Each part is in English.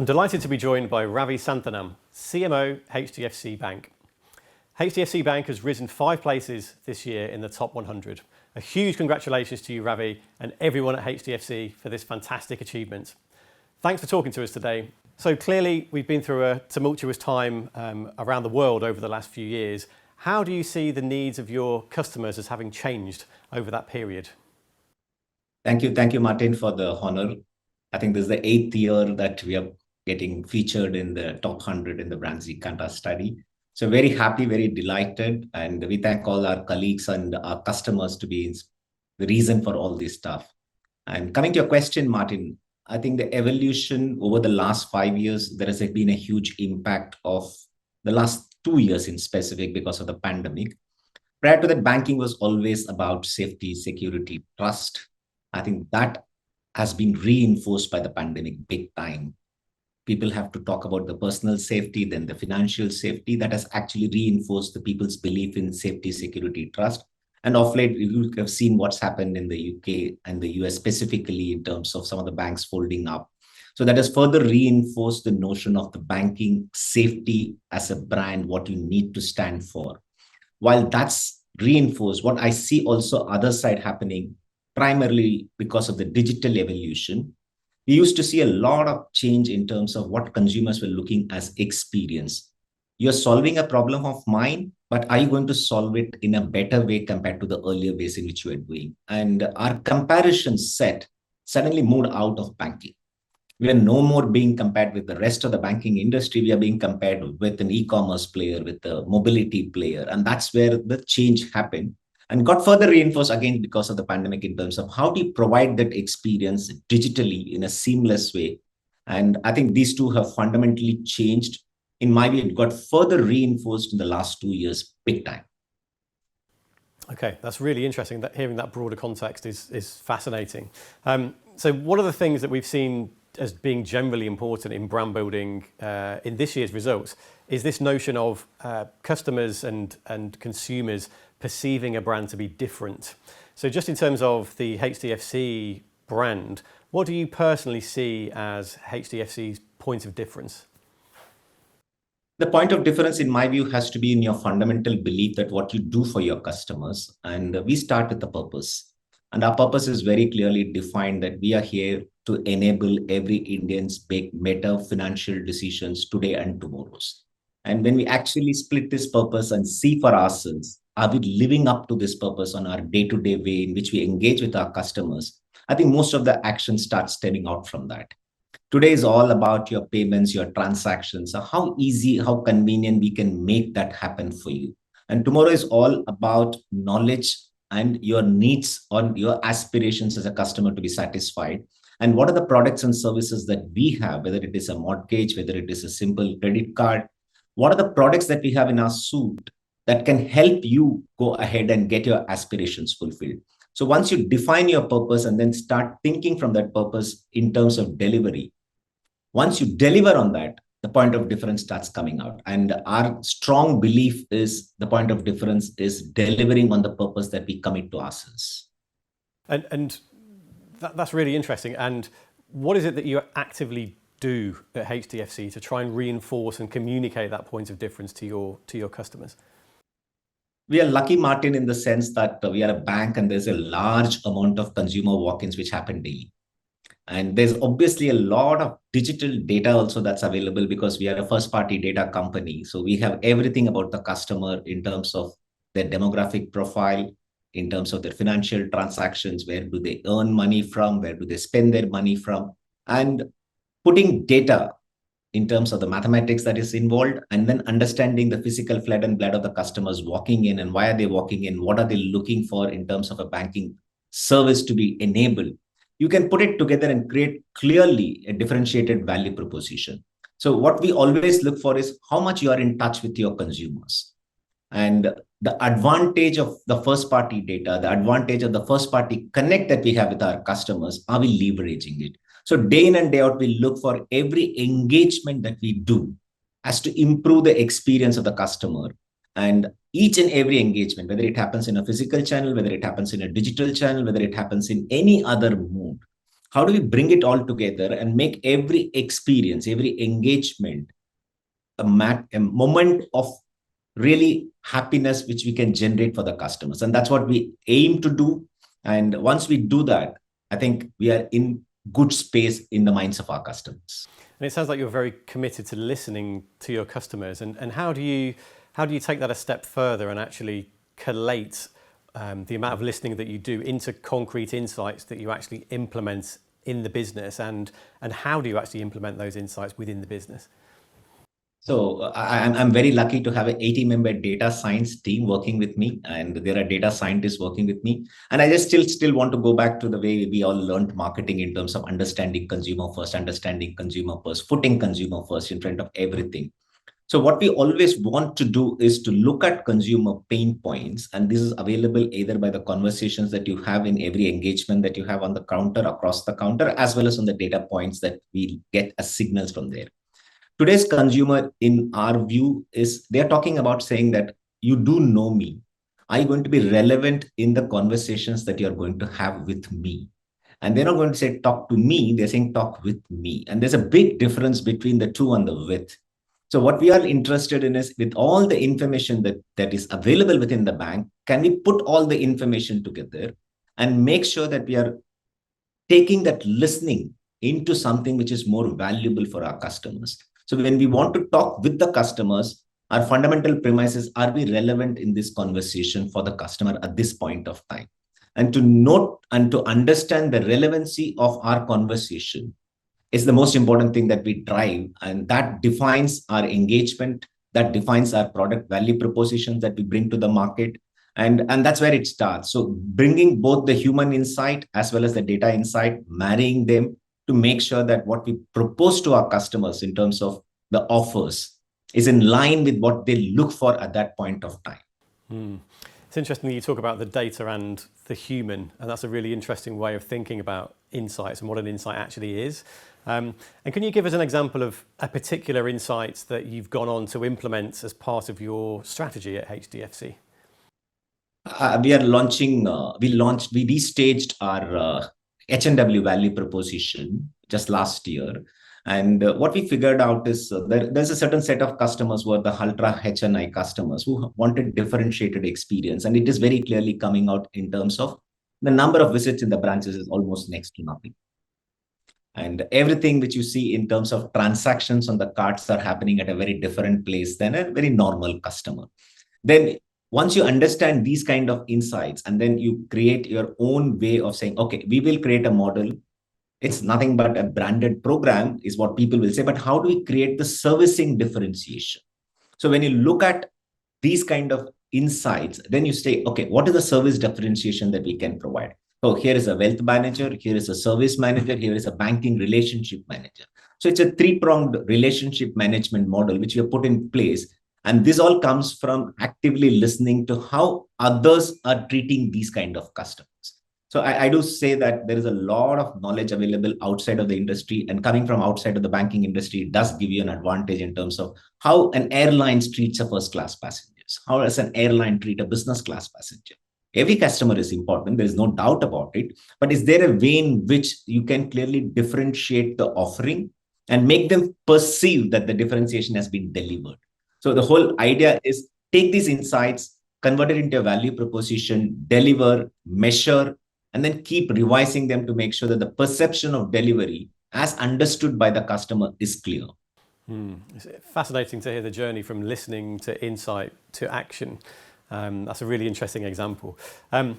I'm delighted to be joined by Ravi Santhanam, CMO, HDFC Bank. HDFC Bank has risen 5 places this year in the top 100. A huge congratulations to you, Ravi, and everyone at HDFC for this fantastic achievement. Thanks for talking to us today. So clearly, we've been through a tumultuous time around the world over the last few years. How do you see the needs of your customers as having changed over that period? Thank you, Martin, for the honor. I think this is the 8th year that we are getting featured in the top 100 in the BrandZ Kanta study. So very happy, very delighted, and we thank all our colleagues and our customers to be the reason for all this stuff. And coming to your question, Martin, I think the evolution over the last 5 years, there has been a huge impact of the last 2 years in specific because of the pandemic. Prior to that, banking was always about safety, security, trust. I think that has been reinforced by the pandemic big time. People have to talk about the personal safety, then the financial safety. That has actually reinforced the people's belief in safety, security, trust. And of late, you have seen what's happened in the UK and the US specifically in terms of some of the banks folding up. So that has further reinforced the notion of the banking safety as a brand, what you need to stand for. While that's reinforced, what I see also other side happening, primarily because of the digital evolution, we used to see a lot of change in terms of what consumers were looking as experience. You're solving a problem of mine, but are you going to solve it in a better way compared to the earlier ways in which you were doing? And our comparison set suddenly moved out of banking. We are no more being compared with the rest of the banking industry. We are being compared with an e-commerce player, with a mobility player. And that's where the change happened. And got further reinforced again because of the pandemic in terms of how do you provide that experience digitally in a seamless way. And I think these two have fundamentally changed. In my view, it got further reinforced in the last 2 years, big time. Okay, that's really interesting. That hearing that broader context is fascinating. So one of the things that we've seen as being generally important in brand building in this year's results is this notion of customers and consumers perceiving a brand to be different. So just in terms of the HDFC brand, what do you personally see as HDFC's point of difference? The point of difference, in my view, has to be in your fundamental belief that what you do for your customers. And we start with the purpose. And our purpose is very clearly defined that we are here to enable every Indian's make better financial decisions today and tomorrow's. And when we actually split this purpose and see for ourselves, are we living up to this purpose on our day-to-day way in which we engage with our customers? I think most of the action starts stemming out from that. Today is all about your payments, your transactions, so how easy, how convenient we can make that happen for you. And tomorrow is all about knowledge and your needs or your aspirations as a customer to be satisfied. And what are the products and services that we have, whether it is a mortgage, whether it is a simple credit card, what are the products that we have in our suite that can help you go ahead and get your aspirations fulfilled. So once you define your purpose and then start thinking from that purpose in terms of delivery, once you deliver on that, the point of difference starts coming out. And our strong belief is the point of difference is delivering on the purpose that we commit to ourselves. And that's really interesting. And what is it that you actively do at HDFC to try and reinforce and communicate that point of difference to your customers? We are lucky, Martin, in the sense that we are a bank and there's a large amount of consumer walk-ins which happen daily. And there's obviously a lot of digital data also that's available because we are a first-party data company. So we have everything about the customer in terms of their demographic profile, in terms of their financial transactions, where do they earn money from, where do they spend their money from, and putting data in terms of the mathematics that is involved, and then understanding the physical flesh and blood of the customers walking in and why are they walking in, what are they looking for in terms of a banking service to be enabled. You can put it together and create clearly a differentiated value proposition. So what we always look for is how much you are in touch with your consumers. And the advantage of the first party data, the advantage of the first party connect that we have with our customers, are we leveraging it? So day in and day out, we look for every engagement that we do as to improve the experience of the customer. And each and every engagement, whether it happens in a physical channel, whether it happens in a digital channel, whether it happens in any other mode, how do we bring it all together and make every experience, every engagement a moment of really happiness which we can generate for the customers. And that's what we aim to do. And once we do that, I think we are in good space in the minds of our customers. And it sounds like you're very committed to listening to your customers. And how do you take that a step further and actually collate the amount of listening that you do into concrete insights that you actually implement in the business, and how do you actually implement those insights within the business? So I'm very lucky to have an 80-member data science team working with me, and there are data scientists working with me. And I just still want to go back to the way we all learned marketing in terms of understanding consumer first, putting consumer first in front of everything. So what we always want to do is to look at consumer pain points, and this is available either by the conversations that you have in every engagement that you have on the counter, across the counter, as well as on the data points that we get as signals from there. Today's consumer, in our view, is they're talking about saying that you do know me. Are you going to be relevant in the conversations that you're going to have with me? And they're not going to say talk to me, they're saying talk with me. And there's a big difference between the two and the with. So what we are interested in is, with all the information that is available within the bank, can we put all the information together and make sure that we are taking that listening into something which is more valuable for our customers? So when we want to talk with the customers, our fundamental premise is, are we relevant in this conversation for the customer at this point of time? And to note and to understand the relevancy of our conversation is the most important thing that we drive. And that defines our engagement, that defines our product value propositions that we bring to the market. And that's where it starts. So bringing both the human insight as well as the data insight, marrying them to make sure that what we propose to our customers in terms of the offers is in line with what they look for at that point of time. It's interesting that you talk about the data and the human, and that's a really interesting way of thinking about insights and what an insight actually is. And can you give us an example of a particular insight that you've gone on to implement as part of your strategy at HDFC? We restaged our H&W value proposition just last year. And what we figured out is there's a certain set of customers who are the ultra HNI customers who wanted differentiated experience. And it is very clearly coming out in terms of the number of visits in the branches is almost next to nothing. And everything which you see in terms of transactions on the cards are happening at a very different place than a very normal customer. Then once you understand these kind of insights, and then you create your own way of saying, okay, we will create a model. It's nothing but a branded program is what people will say, but how do we create the servicing differentiation? So when you look at these kind of insights, then you say, okay, what is the service differentiation that we can provide? So here is a wealth manager, here is a service manager, here is a banking relationship manager. So it's a three-pronged relationship management model which we have put in place. And this all comes from actively listening to how others are treating these kind of customers. So I do say that there is a lot of knowledge available outside of the industry, and coming from outside of the banking industry does give you an advantage in terms of how an airline treats a first-class passengers. How does an airline treat a business class passenger? Every customer is important. There is no doubt about it. But is there a way in which you can clearly differentiate the offering and make them perceive that the differentiation has been delivered? So the whole idea is take these insights, convert it into a value proposition, deliver, measure, and then keep revising them to make sure that the perception of delivery as understood by the customer is clear. It's fascinating to hear the journey from listening to insight to action. That's a really interesting example. And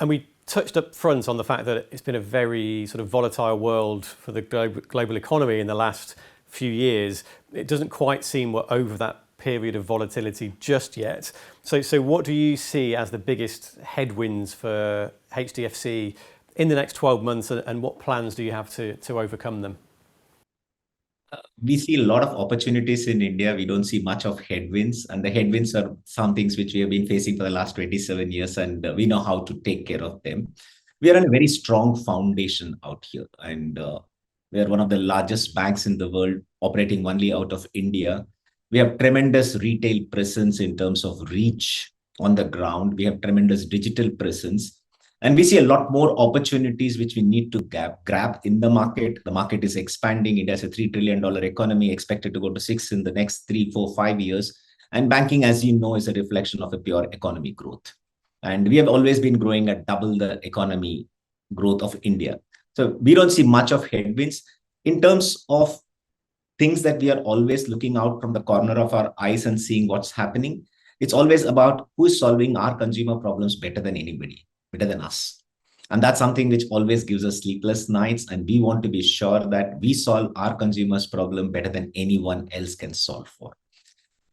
we touched up front on the fact that it's been a very sort of volatile world for the global economy in the last few years. It doesn't quite seem we're over that period of volatility just yet. So what do you see as the biggest headwinds for HDFC in the next 12 months, and what plans do you have to overcome them? We see a lot of opportunities in India. We don't see much of headwinds, and the headwinds are some things which we have been facing for the last 27 years, and we know how to take care of them. We are on a very strong foundation out here, and we are one of the largest banks in the world operating only out of India. We have tremendous retail presence in terms of reach on the ground. We have tremendous digital presence. And we see a lot more opportunities which we need to grab in the market. The market is expanding. India has a $3 trillion economy expected to go to 6 in the next 3, 4, 5 years. And banking, as you know, is a reflection of a pure economy growth. And we have always been growing at double the economy growth of India. So we don't see much of headwinds. In terms of things that we are always looking out from the corner of our eyes and seeing what's happening, it's always about who is solving our consumer problems better than anybody, better than us. And that's something which always gives us sleepless nights. And we want to be sure that we solve our consumers' problem better than anyone else can solve for.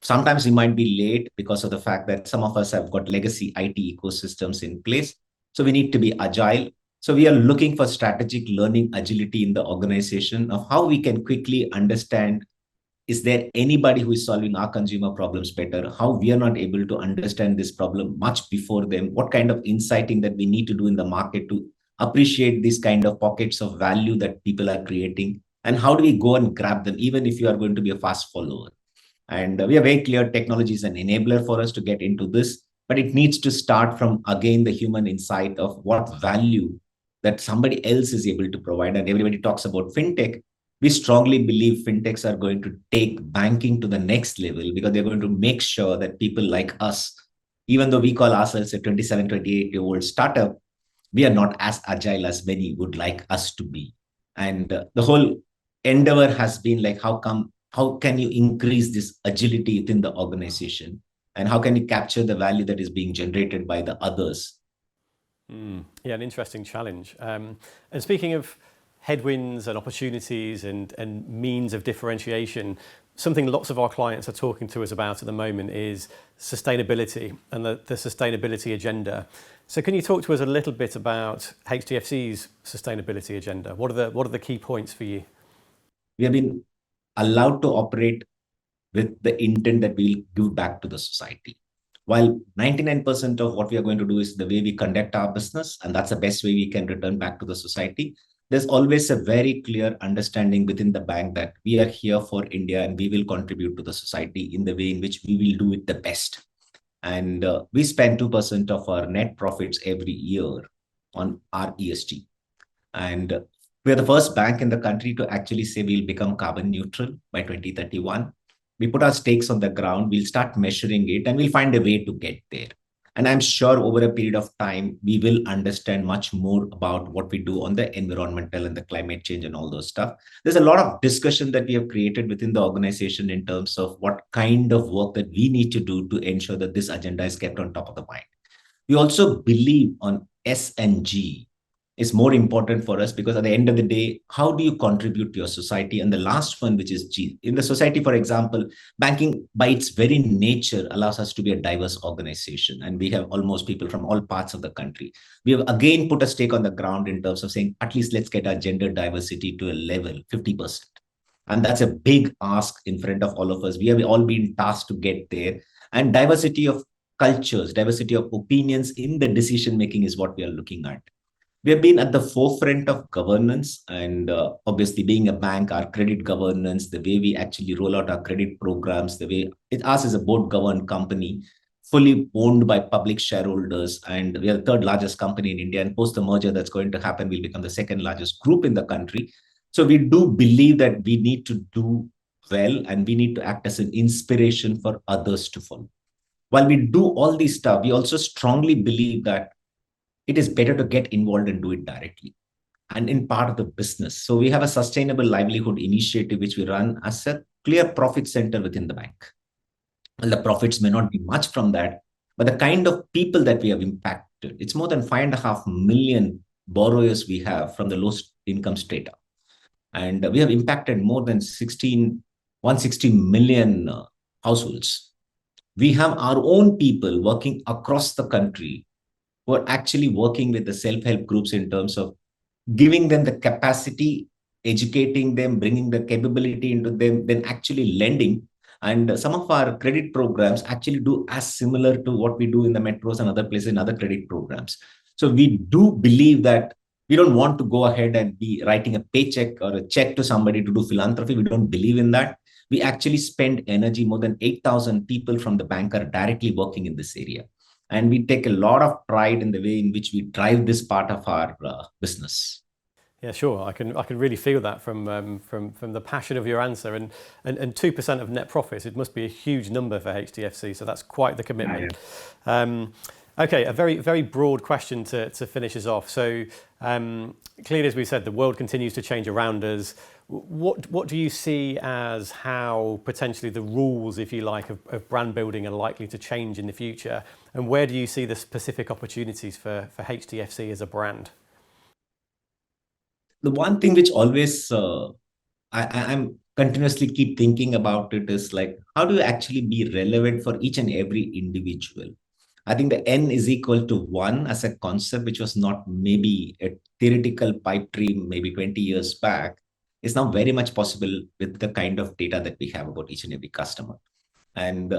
Sometimes we might be late because of the fact that some of us have got legacy IT ecosystems in place. So we need to be agile. So we are looking for strategic learning agility in the organization of how we can quickly understand, is there anybody who is solving our consumer problems better? How we are not able to understand this problem much before them? What kind of insighting that we need to do in the market to appreciate these kind of pockets of value that people are creating? And how do we go and grab them, even if you are going to be a fast follower? And we are very clear technology is an enabler for us to get into this, but it needs to start from, again, the human insight of what value that somebody else is able to provide. And everybody talks about fintech. We strongly believe fintechs are going to take banking to the next level because they're going to make sure that people like us, even though we call ourselves a 27, 28-year-old startup, we are not as agile as many would like us to be. And the whole endeavor has been like, how can you increase this agility within the organization? And how can you capture the value that is being generated by the others? Yeah, an interesting challenge. And speaking of headwinds and opportunities and means of differentiation, something lots of our clients are talking to us about at the moment is sustainability and the sustainability agenda. So can you talk to us a little bit about HDFC's sustainability agenda? What are the key points for you? We have been allowed to operate with the intent that we'll give back to the society. While 99% of what we are going to do is the way we conduct our business, and that's the best way we can return back to the society, there's always a very clear understanding within the bank that we are here for India and we will contribute to the society in the way in which we will do it the best. And we spend 2% of our net profits every year on our ESG. And we're the first bank in the country to actually say we'll become carbon neutral by 2031. We put our stakes on the ground, we'll start measuring it, and we'll find a way to get there. And I'm sure over a period of time, we will understand much more about what we do on the environmental and the climate change and all those stuff. There's a lot of discussion that we have created within the organization in terms of what kind of work that we need to do to ensure that this agenda is kept on top of the mind. We also believe on S and G is more important for us because at the end of the day, how do you contribute to your society? And the last one, which is G. In the society, for example, banking by its very nature allows us to be a diverse organization. And we have almost people from all parts of the country. We have again put a stake on the ground in terms of saying, at least let's get our gender diversity to a level, 50%. And that's a big ask in front of all of us. We have all been tasked to get there. And diversity of cultures, diversity of opinions in the decision-making is what we are looking at. We have been at the forefront of governance and obviously being a bank, our credit governance, the way we actually roll out our credit programs, the way us is a board governed company, fully owned by public shareholders. And we are the third largest company in India. And post the merger that's going to happen, we'll become the second largest group in the country. So we do believe that we need to do well and we need to act as an inspiration for others to follow. While we do all this stuff, we also strongly believe that it is better to get involved and do it directly and in part of the business. So we have a sustainable livelihood initiative, which we run as a clear profit center within the bank. Well, the profits may not be much from that, but the kind of people that we have impacted, it's more than 5.5 million borrowers we have from the lowest income strata. And we have impacted more than 160 million households. We have our own people working across the country who are actually working with the self-help groups in terms of giving them the capacity, educating them, bringing the capability into them, then actually lending. And some of our credit programs actually do as similar to what we do in the metros and other places in other credit programs. So we do believe that we don't want to go ahead and be writing a paycheck or a check to somebody to do philanthropy. We don't believe in that. We actually spend energy. More than 8,000 people from the bank are directly working in this area. And we take a lot of pride in the way in which we drive this part of our business. Yeah, sure. I can really feel that from the passion of your answer, and 2% of net profits. It must be a huge number for HDFC. So that's quite the commitment. Okay, a very broad question to finish us off. So clearly, as we said, the world continues to change around us. What do you see as how potentially the rules, if you like, of brand building are likely to change in the future, and where do you see the specific opportunities for HDFC as a brand? The one thing which always I'm continuously keep thinking about it is like, how do you actually be relevant for each and every individual? I think the N is equal to one as a concept, which was not maybe a theoretical pipe dream maybe 20 years back, is now very much possible with the kind of data that we have about each and every customer. And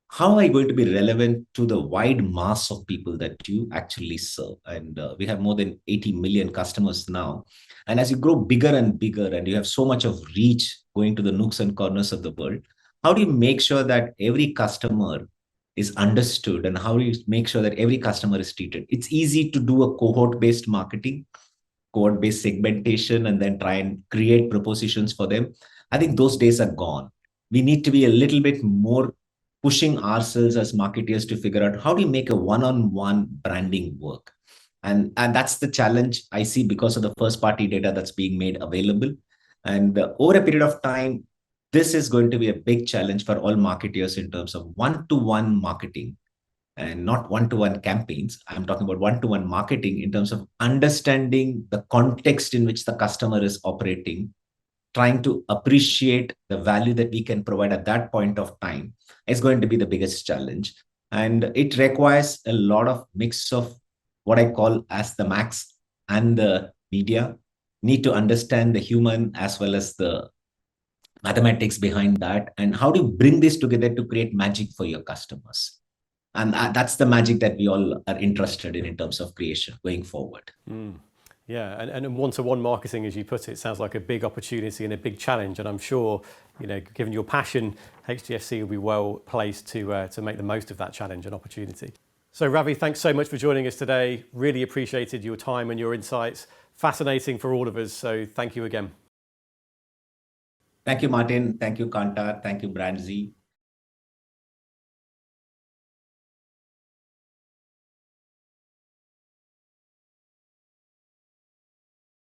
how am I going to be relevant to the wide mass of people that you actually serve? And we have more than 80 million customers now. And as you grow bigger and bigger, and you have so much of reach going to the nooks and corners of the world, how do you make sure that every customer is understood, and how do you make sure that every customer is treated? It's easy to do a cohort-based marketing, cohort-based segmentation, and then try and create propositions for them. I think those days are gone. We need to be a little bit more pushing ourselves as marketers to figure out how do you make a one-on-one branding work. And that's the challenge I see because of the first-party data that's being made available. And over a period of time, this is going to be a big challenge for all marketers in terms of one-to-one marketing and not one-to-one campaigns. I'm talking about one-to-one marketing in terms of understanding the context in which the customer is operating, trying to appreciate the value that we can provide at that point of time is going to be the biggest challenge. And it requires a lot of mix of what I call as the max and the media need to understand the human as well as the mathematics behind that. And how do you bring this together to create magic for your customers? And that's the magic that we all are interested in terms of creation going forward. Yeah, and one-to-one marketing, as you put it, sounds like a big opportunity and a big challenge. And I'm sure, given your passion, HDFC will be well placed to make the most of that challenge and opportunity. So Ravi, thanks so much for joining us today. Really appreciated your time and your insights. Fascinating for all of us. So thank you again. Thank you, Martin. Thank you, Kantar. Thank you, BrandZ.